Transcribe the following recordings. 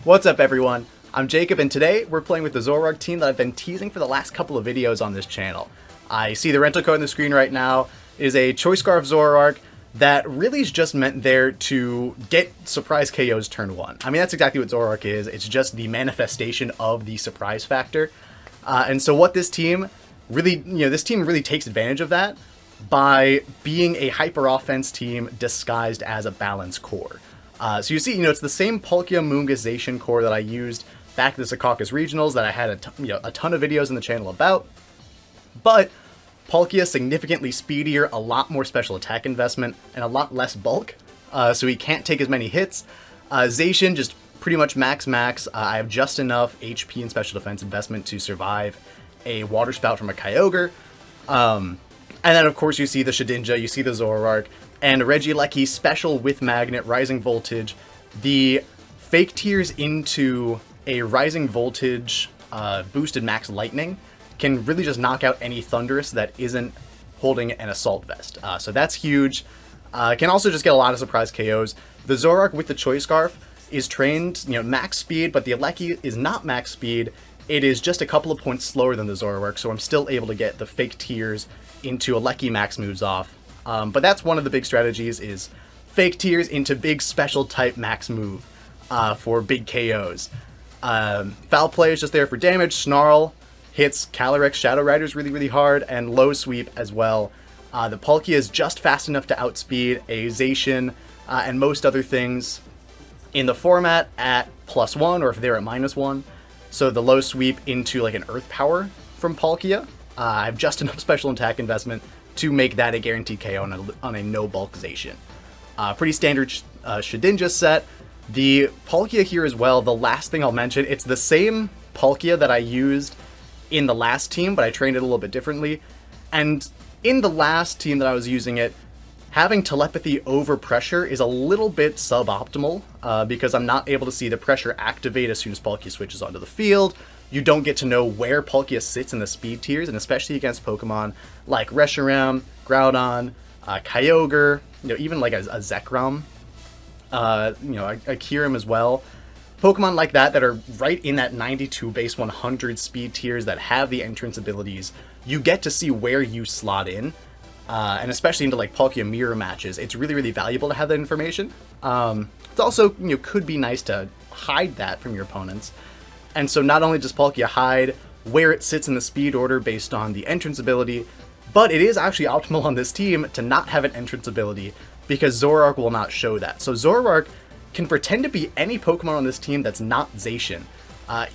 What's up everyone, I'm Jacob and today we're playing with the Zoroark team that I've been teasing for the last couple of videos on this channel. I see the rental code on the screen right now. It is a Choice Scarf Zoroark that really is just meant there to get surprise KOs turn 1. I mean, that's exactly what Zoroark is. It's just the manifestation of the surprise factor. And so what this team really, this team really takes advantage of that by being a hyper offense team disguised as a balanced core. So you see, it's the same Palkia Zacian core that I used back at the Secaucus Regionals that I had a ton of videos in the channel about. But Palkia significantly speedier, a lot more special attack investment, and a lot less bulk, so he can't take as many hits. Zacian just pretty much max. I have just enough HP and special defense investment to survive a water spout from a Kyogre. And then of course you see the Shedinja, you see the Zoroark, and Regieleki special with Magnet, Rising Voltage. The fake tears into a Rising Voltage boosted Max Lightning can really just knock out any Thundurus that isn't holding an Assault Vest. So that's huge. Can also just get a lot of surprise KOs. The Zoroark with the Choice Scarf is trained, max speed, but the Aleki is not max speed. It is just a couple of points slower than the Zoroark, so I'm still able to get the fake tears into Aleki max moves off. But that's one of the big strategies, is fake tears into big special type max move for big KOs. Foul Play is just there for damage. Snarl hits Calyrex Shadow Riders really hard, and Low Sweep as well. The Palkia is just fast enough to outspeed a Zacian and most other things in the format at +1, or if they're at -1. So the Low Sweep into like an Earth Power from Palkia. I have just enough special attack investment to make that a guaranteed KO on a no bulk Zacian. Pretty standard Shedinja set. The Palkia here as well, the last thing I'll mention, it's the same Palkia that I used in the last team, but I trained it a little bit differently. And in the last team that I was using it, having telepathy over pressure is a little bit suboptimal because I'm not able to see the pressure activate as soon as Palkia switches onto the field. You don't get to know where Palkia sits in the speed tiers, and especially against Pokemon like Reshiram, Groudon, Kyogre, even like a Zekrom, a Kyurem as well. Pokemon like that are right in that 92 base 100 speed tiers that have the entrance abilities. You get to see where you slot in, and especially into like Palkia mirror matches, it's really valuable to have that information. It's also could be nice to hide that from your opponents. And so not only does Palkia hide where it sits in the speed order based on the entrance ability, but it is actually optimal on this team to not have an entrance ability because Zoroark will not show that. So Zoroark can pretend to be any Pokemon on this team that's not Zacian. I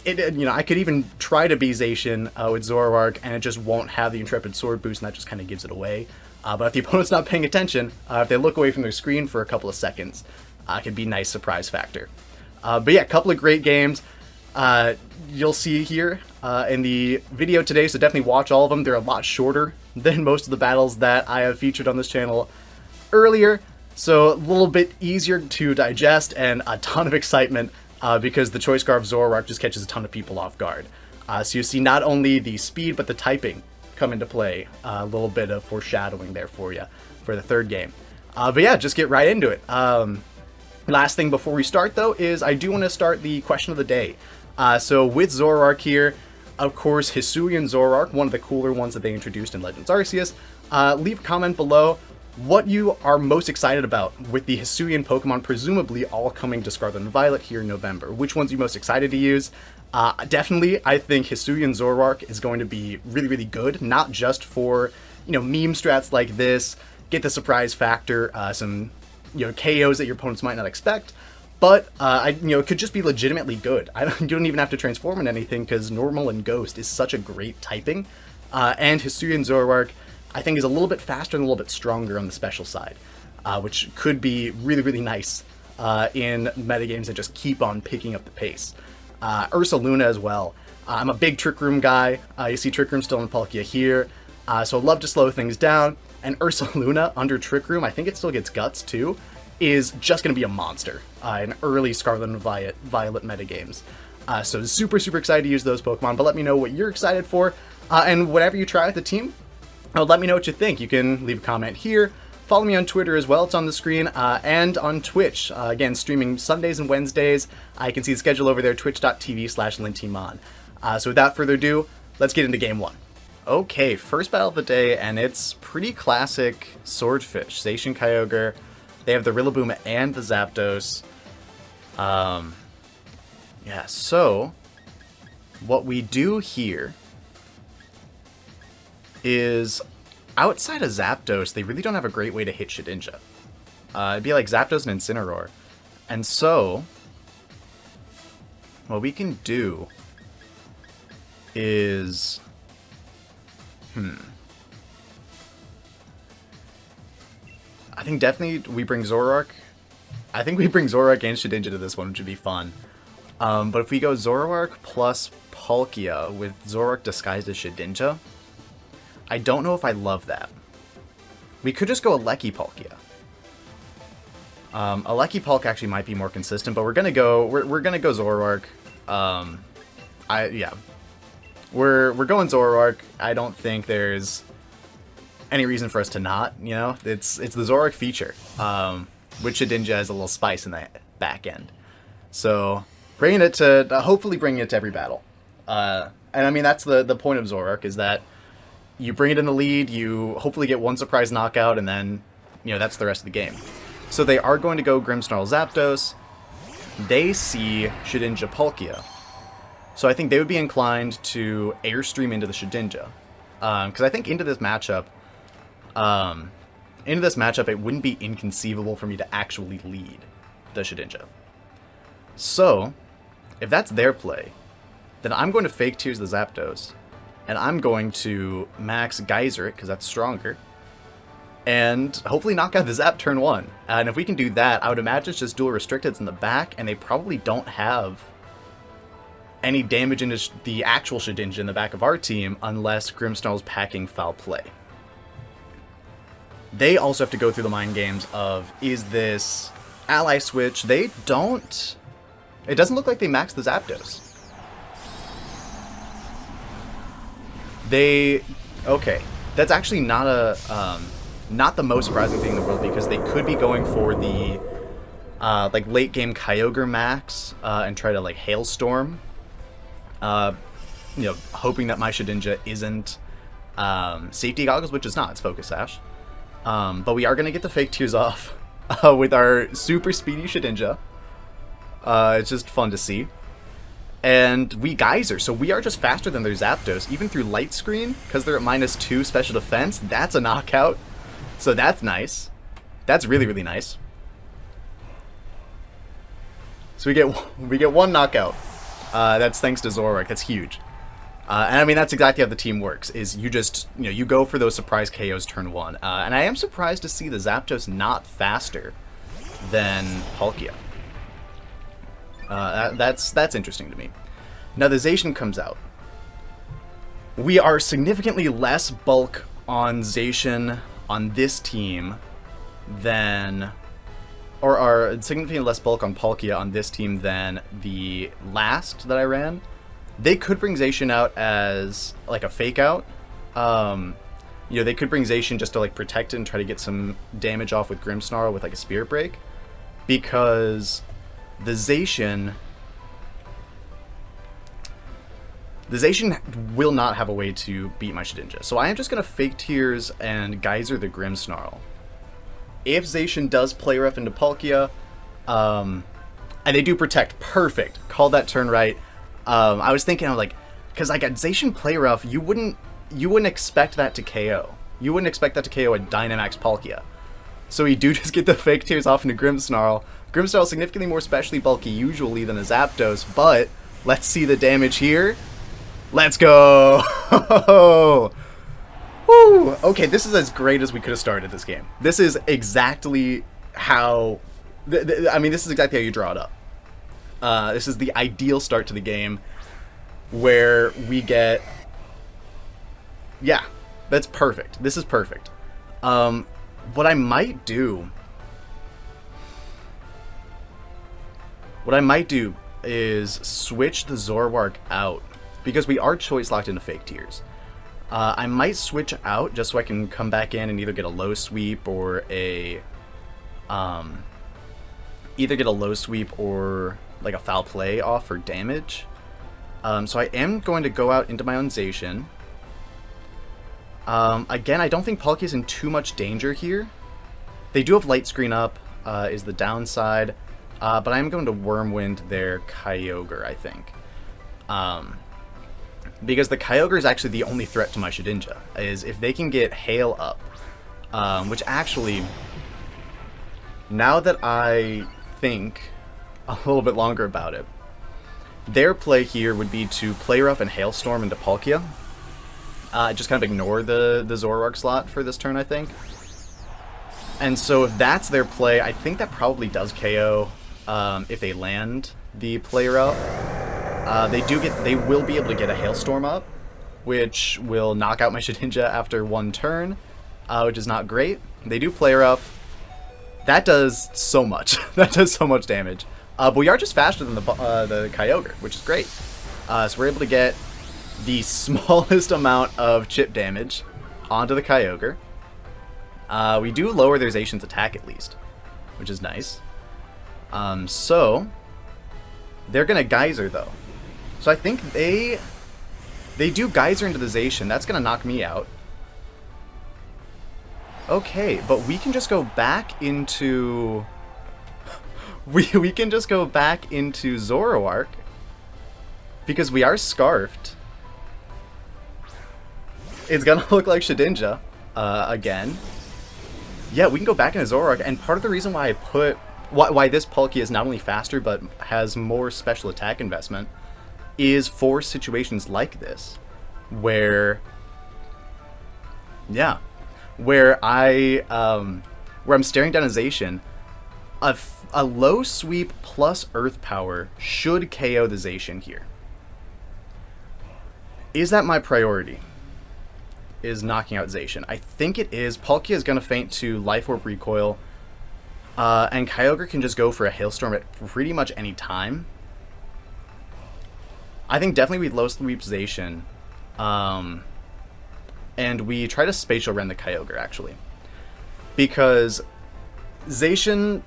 could even try to be Zacian with Zoroark, and it just won't have the Intrepid Sword boost, and that just kind of gives it away. But if the opponent's not paying attention, if they look away from their screen for a couple of seconds, it could be a nice surprise factor. But yeah, a couple of great games. You'll see here in the video today, so definitely watch all of them. They're a lot shorter than most of the battles that I have featured on this channel earlier, so a little bit easier to digest and a ton of excitement because the Choice Scarf Zoroark just catches a ton of people off guard. So you see not only the speed but the typing come into play. A little bit of foreshadowing there for you for the third game. But yeah, just get right into it. Last thing before we start though is I do want to start the question of the day. So with Zoroark here, of course, Hisuian Zoroark, one of the cooler ones that they introduced in Legends Arceus. Leave a comment below what you are most excited about with the Hisuian Pokemon, presumably all coming to Scarlet and Violet here in November. Which ones are you most excited to use? Definitely, I think Hisuian Zoroark is going to be really good, not just for, meme strats like this, get the surprise factor, some, KOs that your opponents might not expect, but it could just be legitimately good. You don't even have to transform in anything because Normal and Ghost is such a great typing, and Hisuian Zoroark I think is a little bit faster and a little bit stronger on the special side, which could be really nice in metagames that just keep on picking up the pace. Ursaluna as well. I'm a big Trick Room guy. You see Trick Room still in Palkia here, so I'd love to slow things down. And Ursaluna under Trick Room, I think it still gets Guts too, is just going to be a monster in early Scarlet and Violet metagames. So super excited to use those Pokemon, but let me know what you're excited for, and whatever you try with the team, let me know what you think. You can leave a comment here, follow me on Twitter as well. It's on the screen, and on Twitch. Again, streaming Sundays and Wednesdays. I can see the schedule over there, twitch.tv/Lintymon. So without further ado, let's get into game one. Okay, first battle of the day, and it's pretty classic Swordfish. Zacian Kyogre. They have the Rillaboom and the Zapdos. Yeah, so what we do here is, outside of Zapdos, they really don't have a great way to hit Shedinja. It'd be like Zapdos and Incineroar. And so, what we can do is... I think definitely we bring Zoroark. I think we bring Zoroark and Shedinja to this one, which would be fun. But if we go Zoroark plus Palkia with Zoroark disguised as Shedinja, I don't know if I love that. We could just go Aleki Palkia. Aleki Palkia actually might be more consistent, but we're gonna go Zoroark. We're going Zoroark. I don't think there's any reason for us to not, you know? It's the Zoroark feature, which Shedinja has a little spice in the back end. So, bringing it to, hopefully bringing it to every battle. And I mean, that's the point of Zoroark, is that you bring it in the lead, you hopefully get one surprise knockout, and then, you know, that's the rest of the game. So they are going to go Grimmsnarl Zapdos. They see Shedinja Palkia. So I think they would be inclined to Airstream into the Shedinja. Because I think into this matchup, it wouldn't be inconceivable for me to actually lead the Shedinja. So, if that's their play, then I'm going to Fake Tears the Zapdos, and I'm going to max Geyser it, because that's stronger, and hopefully knock out the Zap turn 1. And if we can do that, I would imagine it's just dual Restricteds in the back, and they probably don't have any damage into the actual Shedinja in the back of our team, unless Grimmsnarl's packing Foul Play. They also have to go through the mind games of, is this ally switch? They don't... It doesn't look like they maxed the Zapdos. Okay, that's actually not not the most surprising thing in the world, because they could be going for the like late game Kyogre max and try to like Hailstorm. You know, hoping that my Shedinja isn't Safety Goggles, which is not. It's Focus Sash. But we are gonna get the Fake Tears off with our super speedy Shedinja. It's just fun to see. And we Geyser, so we are just faster than their Zapdos, even through Light Screen, because they're at -2 special defense. That's a knockout, so that's nice. That's really, really nice. So we get one knockout. That's thanks to Zoroark. That's huge. And I mean, that's exactly how the team works, is you just, you know, you go for those surprise KOs turn 1. And I am surprised to see the Zapdos not faster than Palkia. That's interesting to me. Now the Zacian comes out. We are significantly less bulk on Zacian on this team than, or are significantly less bulk on Palkia on this team than the last that I ran. They could bring Zacian out as like a fake out. You know, they could bring Zacian just to like protect it and try to get some damage off with Grimmsnarl with like a Spirit Break, because the Zacian will not have a way to beat my Shedinja. So I am just going to Fake Tears and Geyser the Grimmsnarl. If Zacian does play rough into Palkia, and they do protect, perfect. Called that turn right. I was thinking, I'm like, because like at Zacian play rough, you wouldn't expect that to KO. You wouldn't expect that to KO a Dynamax Palkia. So we do just get the Fake Tears off into Grimmsnarl. Grimmsnarl is significantly more specially bulky usually than a Zapdos, but let's see the damage here. Let's go! Woo! Okay, this is as great as we could have started this game. This is exactly how... I mean, this is exactly how you draw it up. This is the ideal start to the game, where we get... Yeah, that's perfect. This is perfect. What I might do... is switch the Zoroark out, because we are choice locked into Fake Tears. I might switch out just so I can come back in and either get a low sweep or a like a foul play off for damage. So I am going to go out into my own Zacian. Again, I don't think Palkia's in too much danger here. They do have light screen up, is the downside. But I am going to Wyrmwind their Kyogre, I think. Because the Kyogre is actually the only threat to my Shedinja, is if they can get Hail up. Which actually, now that I think a little bit longer about it, their play here would be to play rough and Hailstorm into Palkia. Just kind of ignore the Zoroark slot for this turn, I think. And so if that's their play, I think that probably does KO if they land the play rough. They will be able to get a Hailstorm up, which will knock out my Shedinja after one turn, which is not great. They do play rough. That does so much. That does so much damage. But we are just faster than the Kyogre, which is great. So we're able to get the smallest amount of chip damage onto the Kyogre. We do lower their Zacian's attack at least, which is nice. So they're gonna Geyser though. So I think they do Geyser into the Zacian. That's gonna knock me out. Okay, but we can just go back into we can just go back into Zoroark because we are Scarfed. It's gonna look like Shedinja again. Yeah, we can go back into Zoroark, and part of the reason why why this Palkia is not only faster but has more special attack investment is for situations like this, where where I'm staring down a Zacian. A low sweep plus Earth Power should KO the Zacian here. Is that my priority? Is knocking out Zacian? I think it is. Palkia is going to feint to Life Orb Recoil, and Kyogre can just go for a Hailstorm at pretty much any time. I think definitely we low sweep Zacian, and we try to Spacial Rend the Kyogre, actually. Because Zacian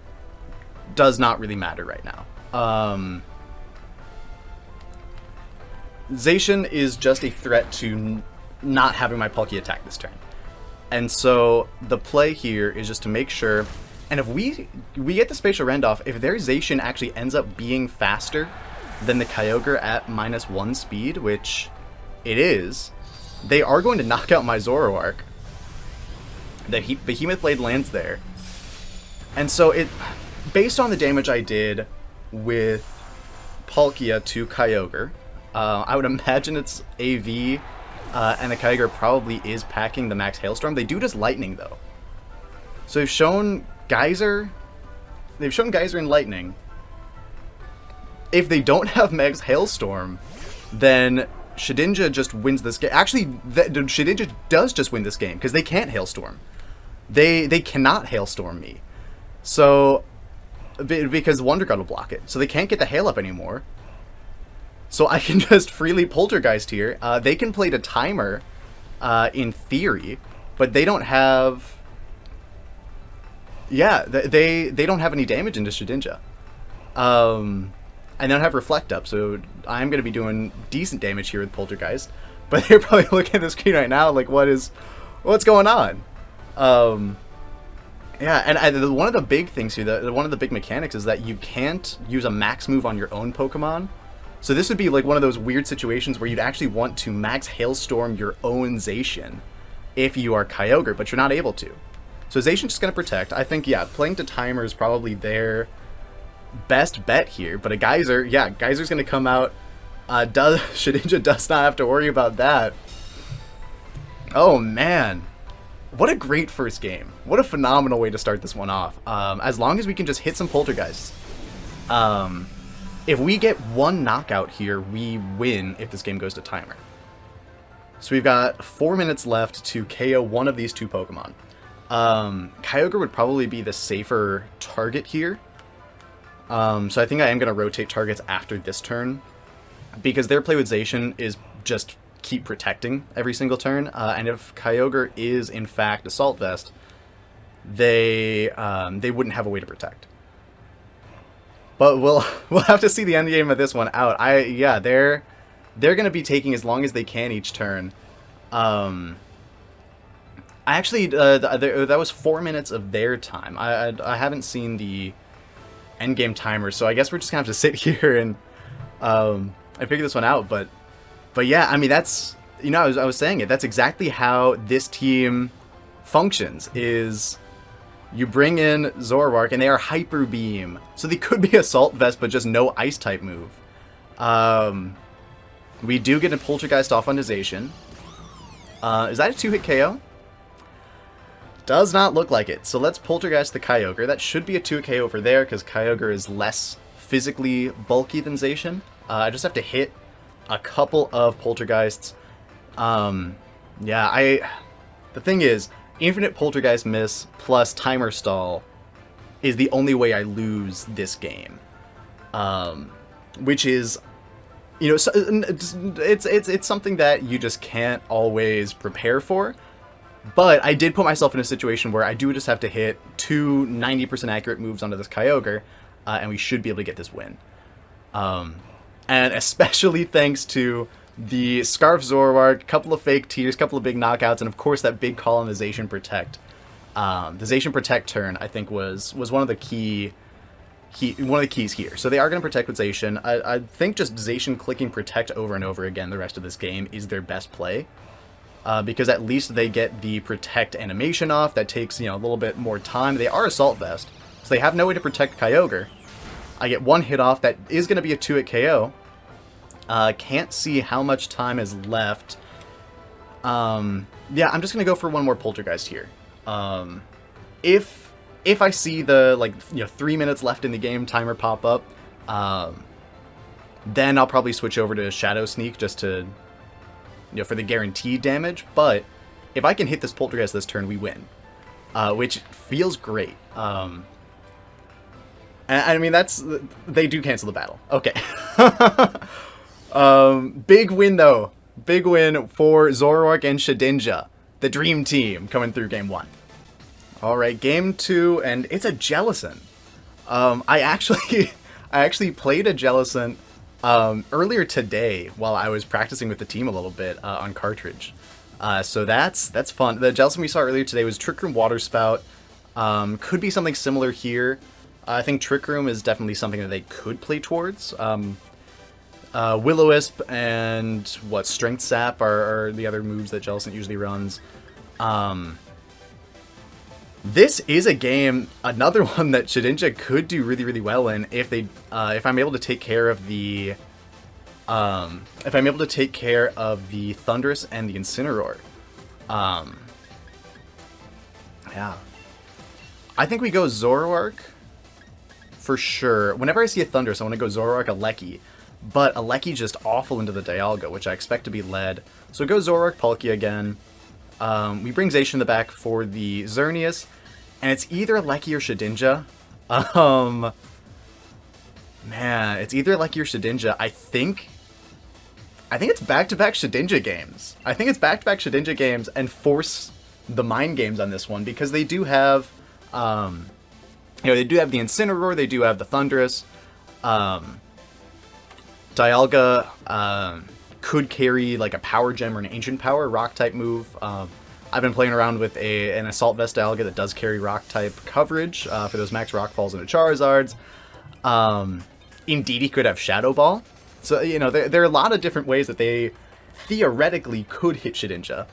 does not really matter right now. Zacian is just a threat to not having my Palkia attack this turn. And so the play here is just to make sure, and if we get the Spacial Rend off, if their Zacian actually ends up being faster than the Kyogre at -1 speed, which it is, they are going to knock out my Zoroark. The Behemoth Blade lands there. And so based on the damage I did with Palkia to Kyogre, I would imagine it's AV, and the Kyogre probably is packing the max Hailstorm. They do just Lightning, though. So they've shown Geyser. They've shown Geyser and Lightning. If they don't have max Hailstorm, then Shedinja just wins this game. Actually, Shedinja does just win this game, because they can't Hailstorm. They cannot Hailstorm me. So, because Wonder God will block it. So they can't get the Hail up anymore. So I can just freely Poltergeist here. They can play to Timer, in theory, but they don't have... Yeah, they don't have any damage into Shedinja. And they don't have Reflect up, so I'm going to be doing decent damage here with Poltergeist. But they're probably looking at the screen right now like, what's going on? Yeah, and one of the big things here, one of the big mechanics is that you can't use a max move on your own Pokemon. So this would be like one of those weird situations where you'd actually want to max Hailstorm your own Zacian if you are Kyogre, but you're not able to. So Zacian's just going to protect. I think, yeah, playing to Timer is probably their best bet here. But a Geyser, yeah, Geyser's going to come out. Shedinja does not have to worry about that. Oh, man. What a great first game. What a phenomenal way to start this one off. As long as we can just hit some Poltergeists. If we get one knockout here, we win if this game goes to Timer. So we've got 4 minutes left to KO one of these two Pokemon. Kyogre would probably be the safer target here. So I think I am going to rotate targets after this turn, because their play with Zacian is just keep protecting every single turn. And if Kyogre is in fact Assault Vest, they wouldn't have a way to protect. But we'll have to see the end game of this one out. Yeah, they're gonna be taking as long as they can each turn. I actually that was 4 minutes of their time. I haven't seen the end game timer, so I guess we're just gonna have to sit here and figure this one out. But yeah, I mean, that's, you know, I was saying it. That's exactly how this team functions. Is you bring in Zoroark, and they are Hyper Beam. So they could be Assault Vest, but just no Ice-type move. We do get a Poltergeist off on Zacian. Is that a 2-hit KO? Does not look like it. So let's Poltergeist the Kyogre. That should be a 2-hit KO over there, because Kyogre is less physically bulky than Zacian. I just have to hit a couple of Poltergeists. Yeah, the thing is, Infinite Poltergeist miss plus Timer Stall is the only way I lose this game. Which is, you know, it's something that you just can't always prepare for. But I did put myself in a situation where I do just have to hit 2 90% accurate moves onto this Kyogre, and we should be able to get this win. And especially thanks to the Scarf Zoroark, couple of fake tears, couple of big knockouts, and of course that big call on the Zacian Protect. The Zacian Protect turn, I think, was one of the keys here. So they are going to protect with Zacian. I think just Zacian clicking Protect over and over again the rest of this game is their best play. Because at least they get the Protect animation off. That takes, you know, a little bit more time. They are Assault Vest, so they have no way to protect Kyogre. I get 1 hit off. That is going to be a 2-hit KO. Can't see how much time is left. Yeah, I'm just going to go for one more Poltergeist here. If I see the, like, you know, 3 minutes left in the game timer pop up, then I'll probably switch over to Shadow Sneak just to, you know, for the guaranteed damage. But if I can hit this Poltergeist this turn, we win. Which feels great. And I mean, they do cancel the battle. Okay. Big win, though. Big win for Zoroark and Shedinja, the Dream Team, coming through Game 1. Alright, Game 2, and it's a Jellicent. I actually played a Jellicent earlier today while I was practicing with the team a little bit on cartridge. So that's fun. The Jellicent we saw earlier today was Trick Room Water Spout. Could be something similar here. I think Trick Room is definitely something that they could play towards. Will-O-Wisp and Strength Sap are the other moves that Jellicent usually runs. This is a game, another one that Shedinja could do really, really well in if I'm able to take care of the Thundurus and the Incineroar. Yeah, I think we go Zoroark for sure. Whenever I see a Thundurus, I want to go Zoroark, Alecki, but Alecki's just awful into the Dialga, which I expect to be led. So go Zoroark, Palkia again. We bring Zacian in the back for the Xerneas, and it's either Alecki or Shedinja. Man, it's either Alecki or Shedinja. I think it's back-to-back Shedinja games. I think it's back-to-back Shedinja games and force the mind games on this one, because they do have, they do have the Incineroar, they do have the Thundurus. Dialga could carry like a Power Gem or an Ancient Power Rock-type move. I've been playing around with an Assault Vest Dialga that does carry Rock-type coverage for those max Rock Falls into Charizards. Indeed, he could have Shadow Ball. So, you know, there are a lot of different ways that they theoretically could hit Shedinja.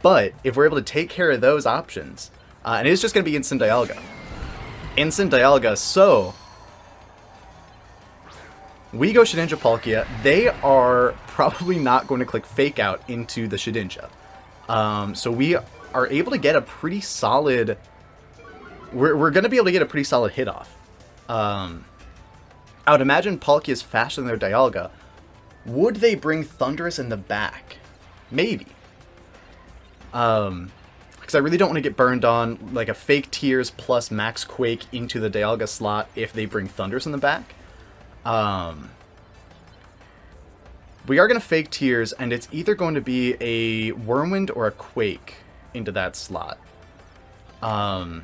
But if we're able to take care of those options, and it's just going to be Instant Dialga. Instant Dialga, so we go Shedinja Palkia. They are probably not going to click Fake Out into the Shedinja. So we are able to get a pretty solid... We're going to be able to get a pretty solid hit off. I would imagine Palkia is faster than their Dialga. Would they bring Thundurus in the back? Maybe. Because I really don't want to get burned on like a fake Tears plus Max Quake into the Dialga slot if they bring Thundurus in the back. But We are going to fake Tears, and it's either going to be a Whirlwind or a Quake into that slot. I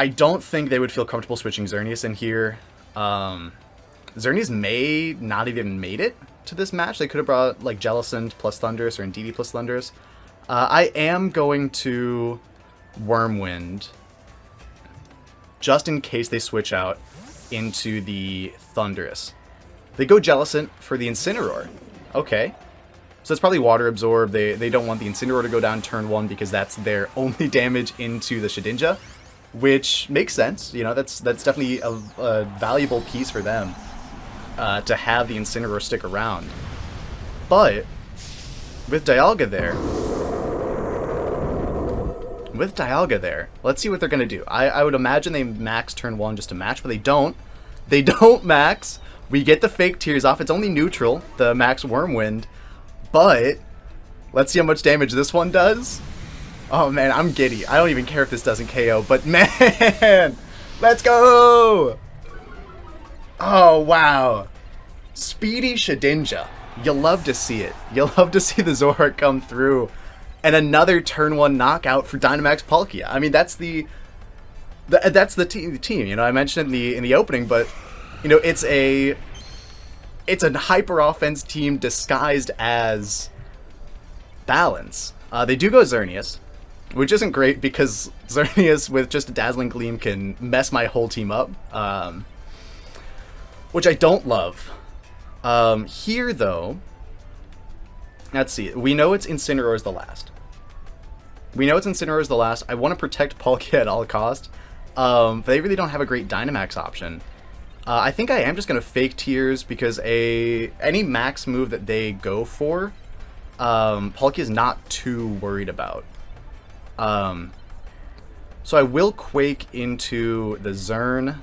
don't think they would feel comfortable switching Xerneas in here. Xerneas may not even made it to this match. They could have brought like Jellicent plus Thundurus or Indeedee plus Thundurus. I am going to Whirlwind just in case they switch out into the Thundurus. They go Jellicent for the Incineroar. Okay. So it's probably Water Absorb. They don't want the Incineroar to go down turn 1 because that's their only damage into the Shedinja, which makes sense. You know, that's definitely a valuable piece for them to have the Incineroar stick around. But with Dialga there, let's see what they're going to do. I would imagine they max turn 1 just to match, but they don't. They don't max. We get the fake Tears off. It's only neutral, the max Whirlwind. But let's see how much damage this one does. Oh man, I'm giddy. I don't even care if this doesn't KO, but man, let's go! Oh wow. Speedy Shedinja. You'll love to see it. You'll love to see the Zoroark come through. And another turn 1 knockout for Dynamax Palkia. I mean, that's the team. You know, I mentioned in the opening, but you know, it's a hyper offense team disguised as balance. They do go Xerneas, which isn't great because Xerneas with just a Dazzling Gleam can mess my whole team up, which I don't love. Here though, let's see. We know it's Incineroar is the last. I want to protect Palkia at all costs. But they really don't have a great Dynamax option. I think I am just going to fake Tears because any max move that they go for, Palkia is not too worried about. So I will Quake into the Zern.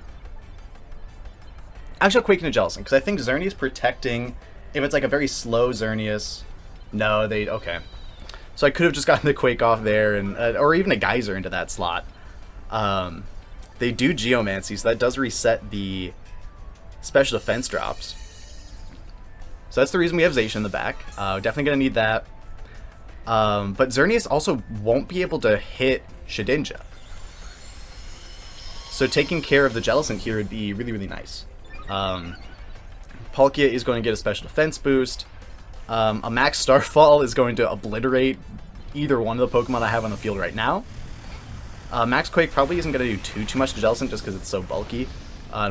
Actually, I'll Quake into Jellicent because I think Xerneas protecting, if it's like a very slow Xerneas, no, okay. So I could have just gotten the Quake off there, and or even a Geyser into that slot. They do Geomancy, so that does reset the special defense drops. So that's the reason we have Zacian in the back. Definitely going to need that. But Xerneas also won't be able to hit Shedinja. So taking care of the Jellicent here would be really, really nice. Palkia is going to get a special defense boost. A Max Starfall is going to obliterate either one of the Pokemon I have on the field right now. Max Quake probably isn't going to do too much to Jellicent just because it's so bulky.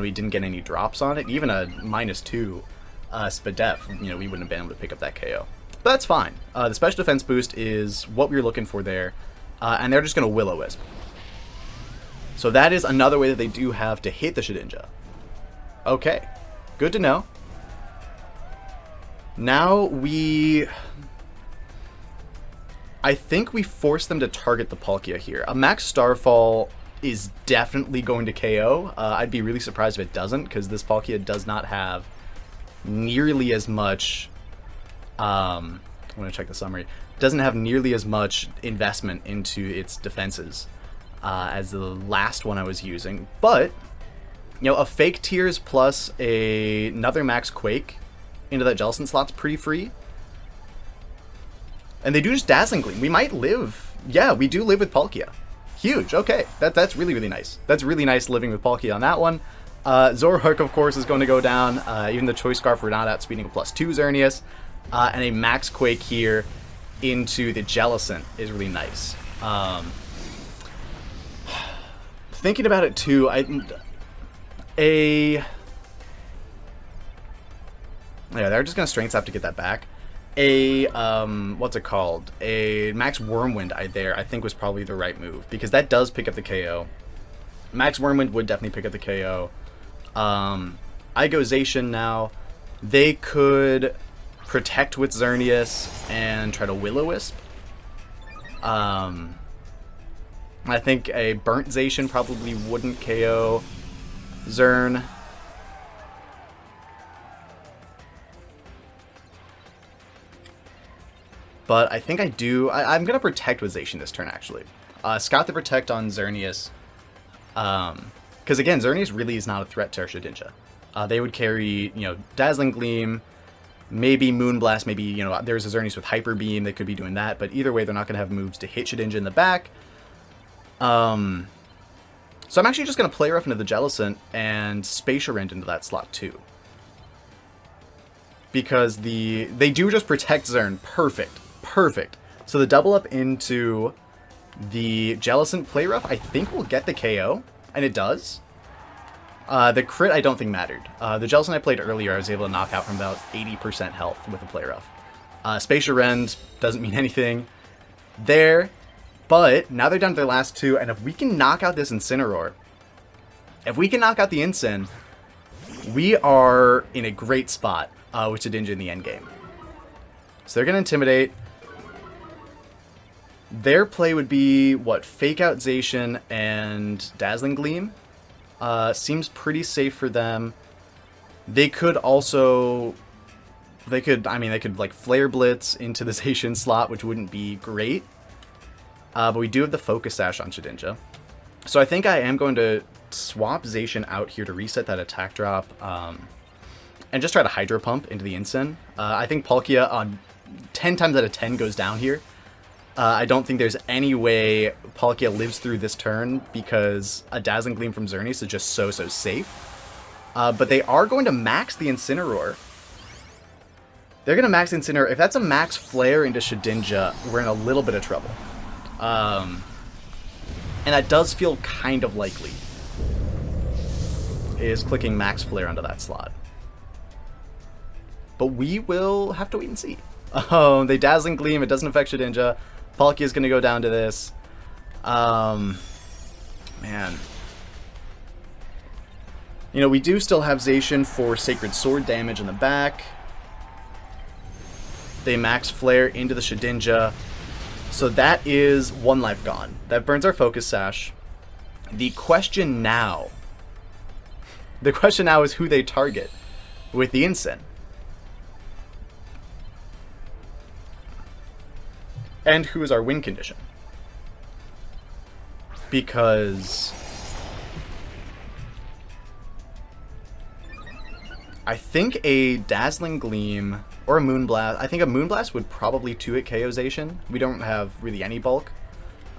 We didn't get any drops on it. Even a -2 Spadef, you know, we wouldn't have been able to pick up that KO. But that's fine. The special defense boost is what we were looking for there. And they're just going to Will-O-Wisp. So that is another way that they do have to hit the Shedinja. Okay. Good to know. Now I think we force them to target the Palkia here. A Max Starfall is definitely going to KO. I'd be really surprised if it doesn't, because this Palkia does not have nearly as much... I'm going to check the summary. Doesn't have nearly as much investment into its defenses as the last one I was using. But, you know, a fake Tears plus another Max Quake into that Jellicent slot's pretty free. And they do just Dazzling Gleam. We might live. Yeah, we do live with Palkia. Huge. Okay, that's really, really nice. That's really nice living with Palkia on that one. Zoroark, of course, is going to go down. Even the Choice Scarf, we're not outspeeding a +2 Xerneas. And a Max Quake here into the Jellicent is really nice. Thinking about it too, yeah, they're just gonna Strength Sap to get that back. What's it called? A Max Whirlwind I think was probably the right move, because that does pick up the KO. Max Whirlwind would definitely pick up the KO. I go Zacian now. They could protect with Xerneas and try to Will-O-Wisp. I think a burnt Zacian probably wouldn't KO Zern. But I think I do. I'm going to protect with Zacian this turn, actually. Scout the Protect on Xerneas. Because, again, Xerneas really is not a threat to our Shedinja. They would carry, you know, Dazzling Gleam, Maybe Moonblast, maybe, you know, there's a Xerneas with Hyper Beam, they could be doing that, but either way, they're not going to have moves to hit Shedinja in the back. So I'm actually just going to play rough into the Jellicent and Spacial Rend into that slot too. Because they do just protect Zern. Perfect. Perfect. So the double up into the Jellicent play rough, I think will get the KO, and it does. The crit I don't think mattered. The Jellicent I played earlier, I was able to knock out from about 80% health with a play rough. Spacial Rend doesn't mean anything there, but now they're down to their last two, and if we can knock out this Incineroar, if we can knock out the Incin, we are in a great spot with Shedinja in the endgame. So they're going to Intimidate. Their play would be, what, Fake Out Zacian and Dazzling Gleam. Seems pretty safe for them. They could also... They could like Flare Blitz into the Zacian slot, which wouldn't be great. But we do have the Focus Sash on Shedinja. So I think I am going to swap Zacian out here to reset that attack drop. And just try to Hydro Pump into the Incin. I think Palkia on 10 times out of 10 goes down here. I don't think there's any way Palkia lives through this turn because a Dazzling Gleam from Xerneas is just so safe. But they are going to max the Incineroar. They're going to max the Incineroar. If that's a max Flare into Shedinja, we're in a little bit of trouble. And that does feel kind of likely. Is clicking max Flare onto that slot. But we will have to wait and see. Oh, they Dazzling Gleam. It doesn't affect Shedinja. Palkia is going to go down to this. Man. You know, we do still have Zacian for Sacred Sword damage in the back. They max Flare into the Shedinja. So that is one life gone. That burns our Focus Sash. The question now is who they target with the Incin. And who is our win condition? Because I think a Dazzling Gleam or a Moonblast. I think a Moonblast would probably 2-hit KO Zacian. We don't have really any bulk.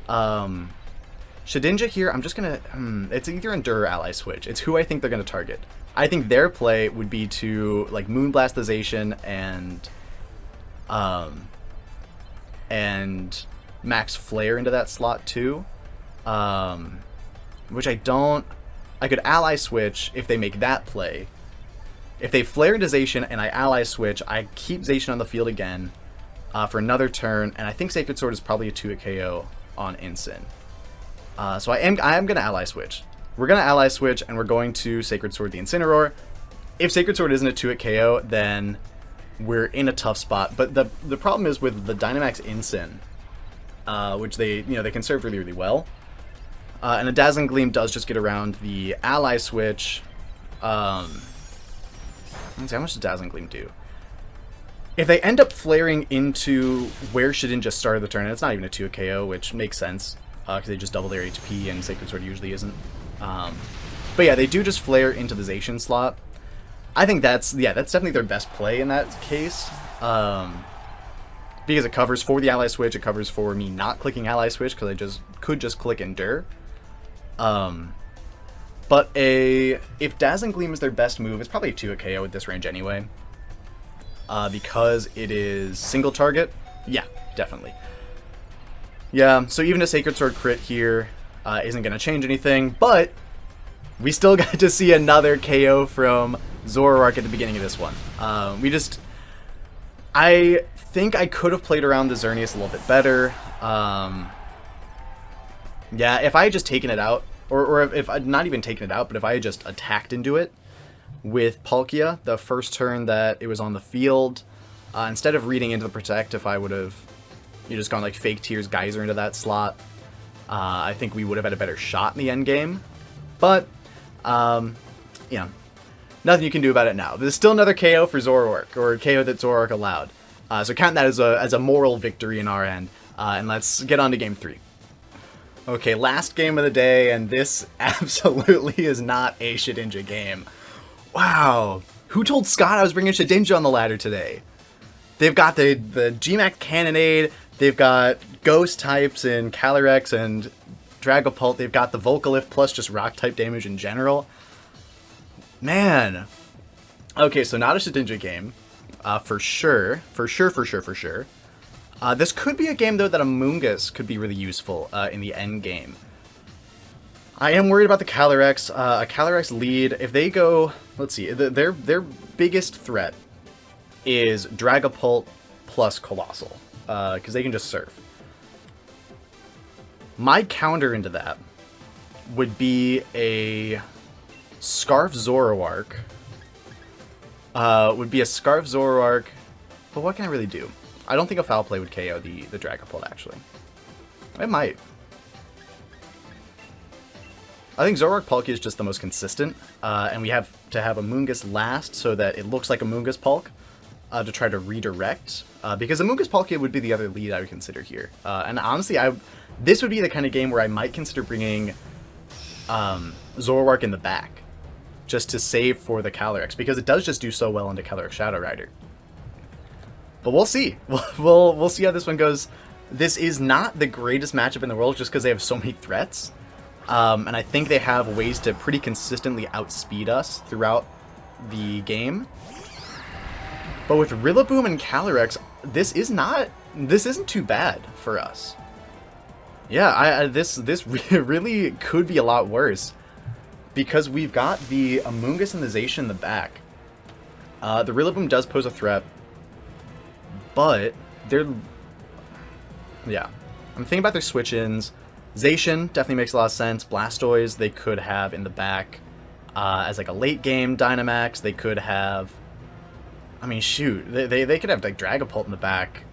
Shedinja here, I'm just going to... it's either Endure or Ally Switch. It's who I think they're going to target. I think their play would be to like Moonblast the Zacian and max Flare into that slot too. Which I don't... I could Ally Switch if they make that play. If they Flare into Zacian and I Ally Switch, I keep Zacian on the field again for another turn, and I think Sacred Sword is probably a 2-hit KO on Incin. So I am going to Ally Switch. We're going to Ally Switch, and we're going to Sacred Sword the Incineroar. If Sacred Sword isn't a 2-hit KO, then we're in a tough spot. But the problem is with the Dynamax Incin, which they conserve really well. And a Dazzling Gleam does just get around the Ally Switch. Let's see, how much does Dazzling Gleam do? If they end up flaring into where Shedinja started the turn, and it's not even a 2-hit KO, which makes sense, because they just double their HP, and Sacred Sword usually isn't. But yeah, they do just flare into the Zacian slot. I think that's definitely their best play in that case. Because it covers for the Ally Switch, it covers for me not clicking Ally Switch, because I could just click Endure. But if Dazzling Gleam is their best move, it's probably a 2-hit KO at this range anyway. Because it is single target. Yeah, definitely. Yeah, so even a Sacred Sword crit here isn't going to change anything, but we still got to see another KO from Zoroark at the beginning of this one. I think I could have played around the Xerneas a little bit better. Yeah, if I had just taken it out, or if I'd not even taken it out, but if I had just attacked into it with Palkia the first turn that it was on the field, instead of reading into the Protect, if I would have just gone like Fake Tears Geyser into that slot, I think we would have had a better shot in the end game. But, yeah, nothing you can do about it now. There's still another KO for Zoroark, or a KO that Zoroark allowed. So count that as a moral victory in our end, and let's get on to Game 3. Okay, last game of the day, and this absolutely is not a Shedinja game. Wow. Who told Scott I was bringing Shedinja on the ladder today? They've got the Gmax Cannonade. They've got Ghost types in Calyrex and Dragapult. They've got the Volcalift plus just rock type damage in general. Man. Okay, so not a Shedinja game. For sure. This could be a game, though, that Amoonguss could be really useful in the end game. I am worried about the Calyrex. A Calyrex lead, if they go... Let's see. Their biggest threat is Dragapult plus Colossal. Because they can just surf. My counter into that would be a Scarf Zoroark. But what can I really do? I don't think a Foul Play would KO the Dragapult, actually. It might. I think Zoroark Palkia is just the most consistent, and we have to have Amoonguss last so that it looks like Amoonguss Palk to try to redirect, because Amoonguss Palkia would be the other lead I would consider here. And honestly, this would be the kind of game where I might consider bringing Zoroark in the back, just to save for the Calyrex, because it does just do so well into Calyrex Shadow Rider. But we'll see. We'll see how this one goes. This is not the greatest matchup in the world just because they have so many threats. And I think they have ways to pretty consistently outspeed us throughout the game. But with Rillaboom and Calyrex, this isn't too bad for us. Yeah, this really could be a lot worse. Because we've got the Amoonguss and the Zacian in the back. The Rillaboom does pose a threat. But they're... Yeah. I'm thinking about their switch-ins. Zacian definitely makes a lot of sense. Blastoise they could have in the back as like a late-game Dynamax. They could have... I mean, shoot. They could have like Dragapult in the back.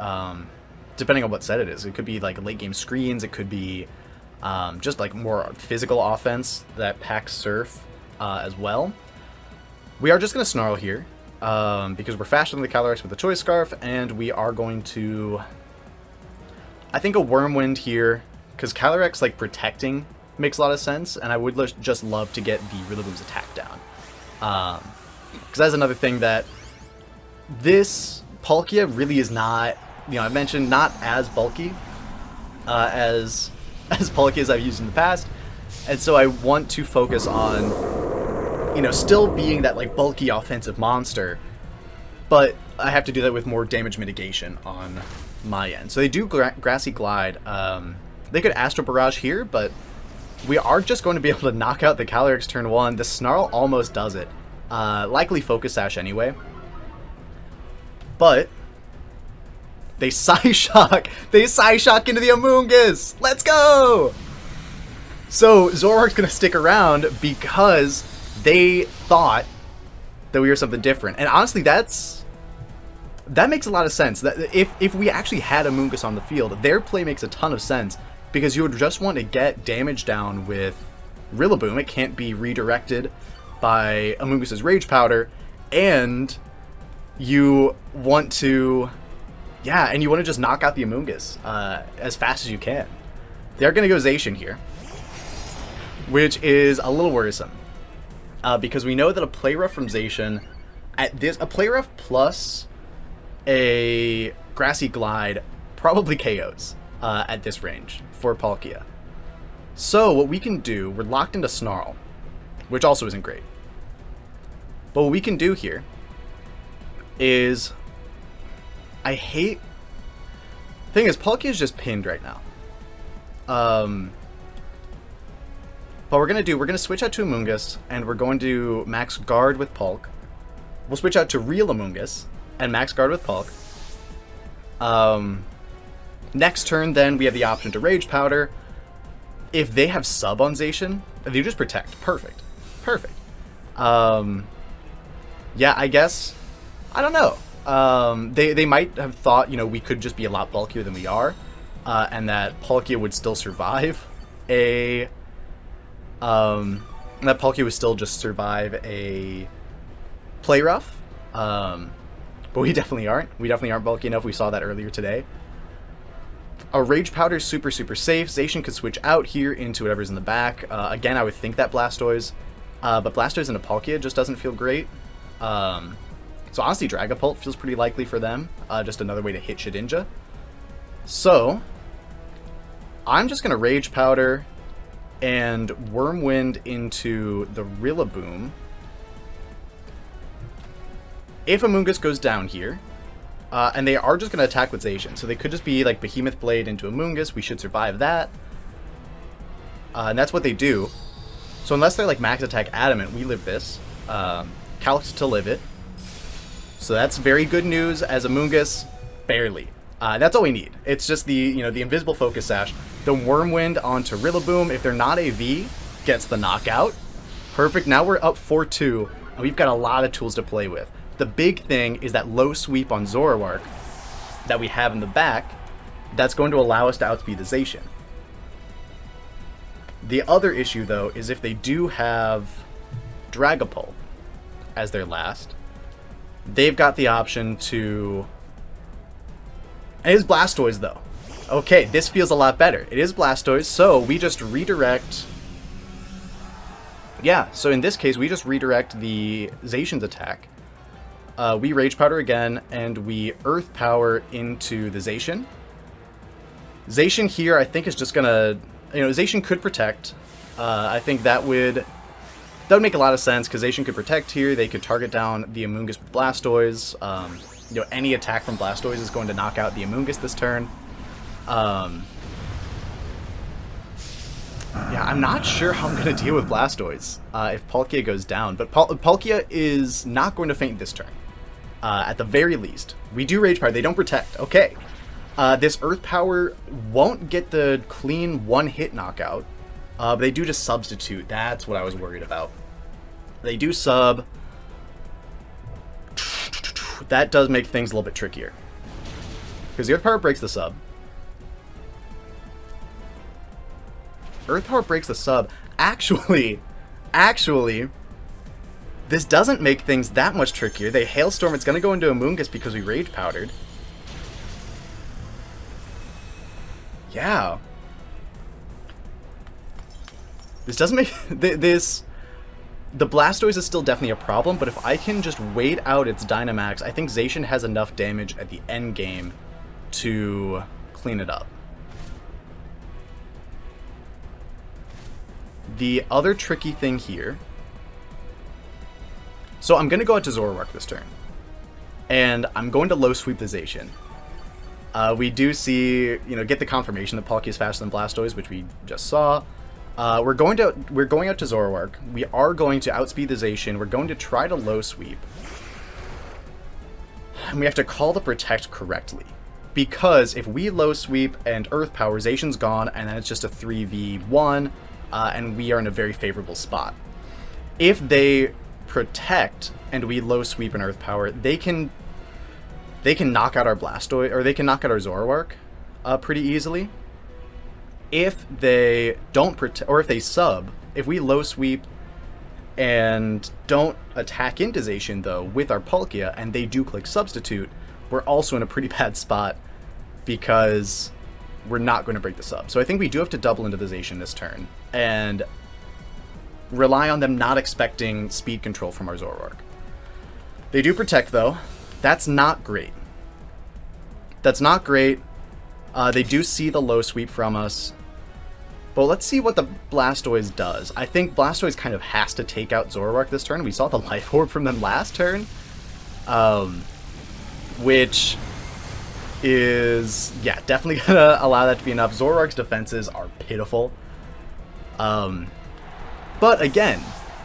Depending on what set it is. It could be like late-game screens. It could be just like more physical offense that packs Surf as well. We are just going to Snarl here. Because we're faster than the Calyrex with the Choice Scarf, and we are going to... I think a Wyrmwind here, because Calyrex, like, protecting makes a lot of sense, and I would just love to get the Rillaboom's attack down. Because that's another thing that this Palkia really is not, I mentioned not as bulky as Palkia as I've used in the past, and so I want to focus on still being that like bulky offensive monster, but I have to do that with more damage mitigation on my end. So they do Grassy Glide. They could Astro Barrage here, but we are just going to be able to knock out the Calyrex turn 1. The Snarl almost does it. Likely Focus Sash anyway. But they Psyshock! They Psyshock into the Amoonguss! Let's go! So Zoroark's going to stick around because they thought that we were something different. And honestly, that makes a lot of sense. That if we actually had Amoonguss on the field, their play makes a ton of sense, because you would just want to get damage down with Rillaboom. It can't be redirected by Amoonguss's Rage Powder, and you want to just knock out the Amoonguss as fast as you can. They're going to go Zacian here, which is a little worrisome. Because we know that a Play Rough from Zacian, a Play Rough plus a Grassy Glide probably KOs at this range for Palkia. So what we can do, we're locked into Snarl, which also isn't great. But what we can do here is, the thing is, Palkia is just pinned right now. What we're going to do, we're going to switch out to Amoonguss, and we're going to max guard with Palk. We'll switch out to real Amoonguss, and max guard with Palk. Next turn, then, we have the option to Rage Powder. If they have sub on Zacian, they just protect. Perfect. Perfect. Yeah, I guess, I don't know. They might have thought, we could just be a lot bulkier than we are, and that Palkia would still survive that Palkia would still just survive a Play Rough. But we definitely aren't. We definitely aren't bulky enough. We saw that earlier today. A Rage Powder is super, super safe. Zacian could switch out here into whatever's in the back. Again, I would think that Blastoise. But Blastoise into Palkia just doesn't feel great. So honestly, Dragapult feels pretty likely for them. Just another way to hit Shedinja. So I'm just going to Rage Powder and Wyrmwind into the Rillaboom. If Amoonguss goes down here, and they are just going to attack with Zacian, so they could just be like Behemoth Blade into Amoonguss. We should survive that. And that's what they do. So unless they're like max attack Adamant, we live this. Calx to live it. So that's very good news as Amoonguss, barely. That's all we need. It's just the the invisible focus sash. The Wyrmwind onto Rillaboom, if they're not AV, gets the knockout. Perfect. Now we're up 4-2, and we've got a lot of tools to play with. The big thing is that low sweep on Zoroark that we have in the back. That's going to allow us to outspeed the Zacian. The other issue, though, is if they do have Dragapult as their last, they've got the option to... It is Blastoise, though. Okay, this feels a lot better. It is Blastoise, so we just redirect... Yeah, so in this case, we just redirect the Zacian's attack. We Rage Powder again, and we Earth Power into the Zacian. Zacian here, I think, is just gonna... Zacian could protect. I think that would make a lot of sense, because Zacian could protect here. They could target down the Amoonguss with Blastoise. Any attack from Blastoise is going to knock out the Amoonguss this turn. Yeah, I'm not sure how I'm going to deal with Blastoise if Palkia goes down, but Palkia is not going to faint this turn. At the very least. We do Rage Power. They don't protect. Okay. This Earth Power won't get the clean one-hit knockout, but they do just substitute. That's what I was worried about. They do sub. That does make things a little bit trickier, because the Earth Power breaks the sub. Earth Power breaks the sub. Actually, this doesn't make things that much trickier. They Hailstorm. It's going to go into Amoonguss because we Rage Powdered. Yeah. This doesn't make... The Blastoise is still definitely a problem, but if I can just wait out its Dynamax, I think Zacian has enough damage at the end game to clean it up. The other tricky thing here... So I'm going to go out to Zoroark this turn. And I'm going to low sweep the Zacian. We do see, get the confirmation that Palkia is faster than Blastoise, which we just saw. We're going out to Zoroark. We are going to outspeed the Zacian. We're going to try to low sweep. And we have to call the protect correctly. Because if we low sweep and Earth Power, Zacian's gone, and then it's just a 3v1, and we are in a very favorable spot. If they protect and we low sweep and Earth Power, they can knock out our Blastoise, or they can knock out our Zoroark pretty easily. If they don't protect, or if they sub, if we low sweep and don't attack into Zacian, though, with our Palkia, and they do click substitute, we're also in a pretty bad spot because we're not going to break the sub. So I think we do have to double into the Zacian this turn and rely on them not expecting speed control from our Zoroark. They do protect, though. That's not great. That's not great. They do see the low sweep from us. But let's see what the Blastoise does. I think Blastoise kind of has to take out Zoroark this turn. We saw the Life Orb from them last turn. Which is, yeah, definitely going to allow that to be enough. Zoroark's defenses are pitiful. But again,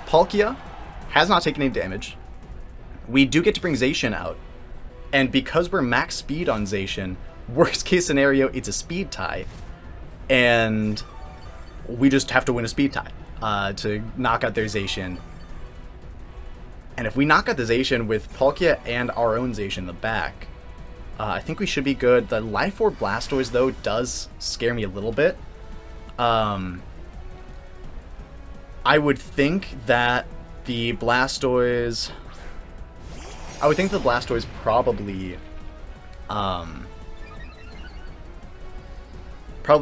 Palkia has not taken any damage. We do get to bring Zacian out. And because we're max speed on Zacian, worst case scenario, it's a speed tie. And we just have to win a speed tie to knock out their Zacian. And if we knock out the Zacian with Palkia and our own Zacian in the back, I think we should be good. The Life Orb Blastoise, though, does scare me a little bit. I would think that the Blastoise... I would think the Blastoise probably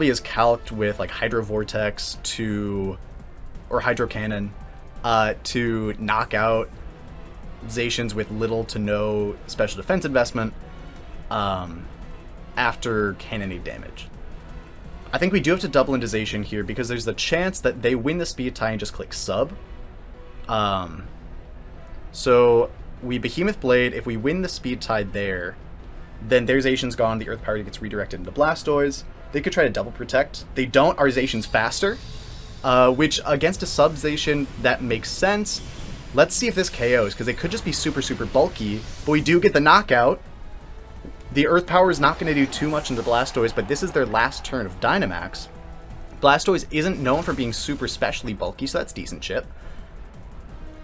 is calced with like Hydro Vortex or Hydro Cannon to knock out Zacians with little to no special defense investment after cannonade damage. I think we do have to double into Zacian here because there's the chance that they win the speed tie and just click sub. So we Behemoth Blade. If we win the speed tie there, then their Zacian's gone. The Earth Power gets redirected into Blastoise. They could try to double protect. They don't. Our Zacian's faster, which against a sub Zacian, that makes sense. Let's see if this KOs, because it could just be super, super bulky. But we do get the knockout. The Earth Power is not going to do too much into Blastoise, but this is their last turn of Dynamax. Blastoise isn't known for being super specially bulky, so that's decent chip.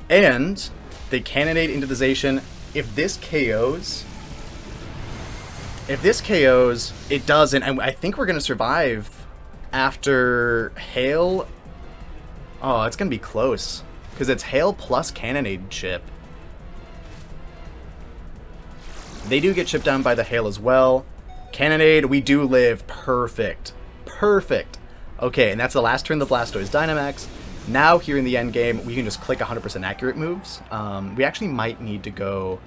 And they cannonade into the Zacian. If this KOs, it doesn't, and I think we're going to survive after Hail. Oh, it's going to be close, because it's Hail plus cannonade chip. They do get chipped down by the Hail as well. Cannonade, we do live. Perfect. Perfect. Okay, and that's the last turn of the Blastoise Dynamax. Now, here in the end game, we can just click 100% accurate moves. We actually might need to go...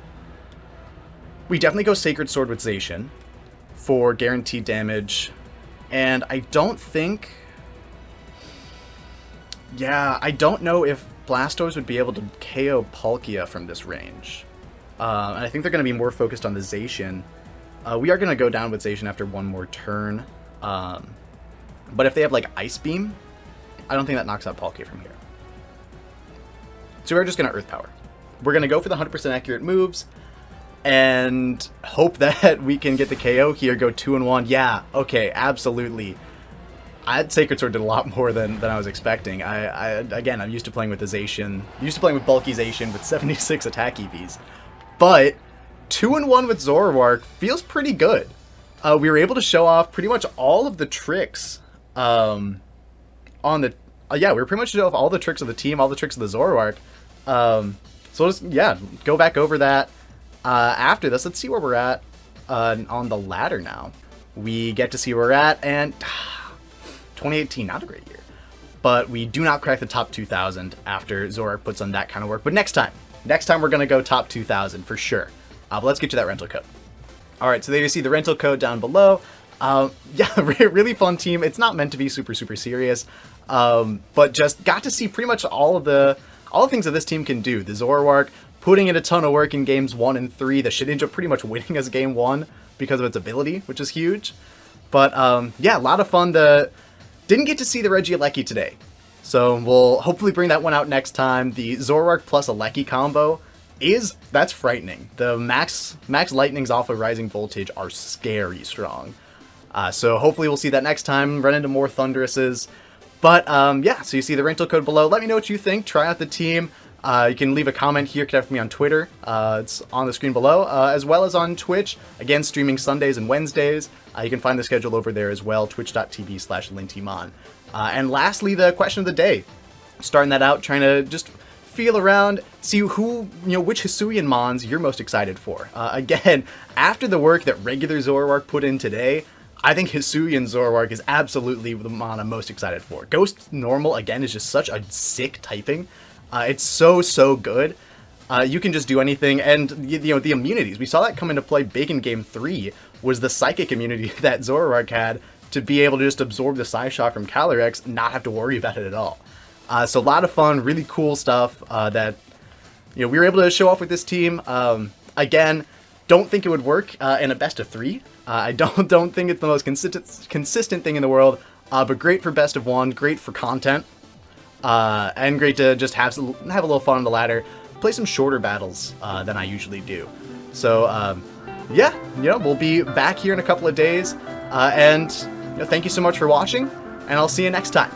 We definitely go Sacred Sword with Zacian for guaranteed damage. And I don't think... Yeah, I don't know if Blastoise would be able to KO Palkia from this range. And I think they're going to be more focused on the Zacian. We are going to go down with Zacian after one more turn. But if they have, like, Ice Beam, I don't think that knocks out Palkia from here. So we're just going to Earth Power. We're going to go for the 100% accurate moves and hope that we can get the KO here, go 2-1. Yeah, okay, absolutely. Sacred Sword did a lot more than I was expecting. Again, I'm used to playing with the Zacian. Used to playing with bulky Zacian with 76 attack EVs. But 2-1 with Zoroark feels pretty good. We were able to show off pretty much all of the tricks on the... yeah, we were pretty much showing off all the tricks of the team, all the tricks of the Zoroark. So just, yeah, go back over that. After this, let's see where we're at on the ladder now. We get to see where we're at, and 2018, not a great year. But we do not crack the top 2,000 after Zoroark puts on that kind of work. But next time we're going to go top 2,000 for sure. But let's get to that rental code. All right, so there you see the rental code down below. Yeah, really fun team. It's not meant to be super, super serious, but just got to see pretty much all the things that this team can do. The Zoroark putting in a ton of work in games 1 and 3. The Shedinja pretty much winning us game 1 because of its ability, which is huge. But yeah, a lot of fun. Didn't get to see the Regieleki today, so we'll hopefully bring that one out next time. The Zoroark plus Aleki combo that's frightening. The max lightnings off of Rising Voltage are scary strong. So hopefully we'll see that next time, run into more Thunderuses. But yeah, so you see the rental code below. Let me know what you think. Try out the team. You can leave a comment here, connect with me on Twitter. It's on the screen below, as well as on Twitch. Again, streaming Sundays and Wednesdays. You can find the schedule over there as well, twitch.tv/Lintymon. And lastly, the question of the day. Starting that out, trying to just feel around, see which Hisuian Mons you're most excited for. Again, after the work that regular Zoroark put in today, I think Hisuian Zoroark is absolutely the mon I'm most excited for. Ghost Normal, again, is just such a sick typing. It's so good. You can just do anything, and the immunities. We saw that come into play big in Game 3, was the Psychic immunity that Zoroark had to be able to just absorb the Psyshock from Calyrex, not have to worry about it at all. So a lot of fun, really cool stuff that we were able to show off with this team. Again, don't think it would work in a best of 3. I don't think it's the most consistent thing in the world, but great for best of 1, great for content, and great to just have a little fun on the ladder, play some shorter battles than I usually do. So yeah, we'll be back here in a couple of days, and thank you so much for watching, and I'll see you next time.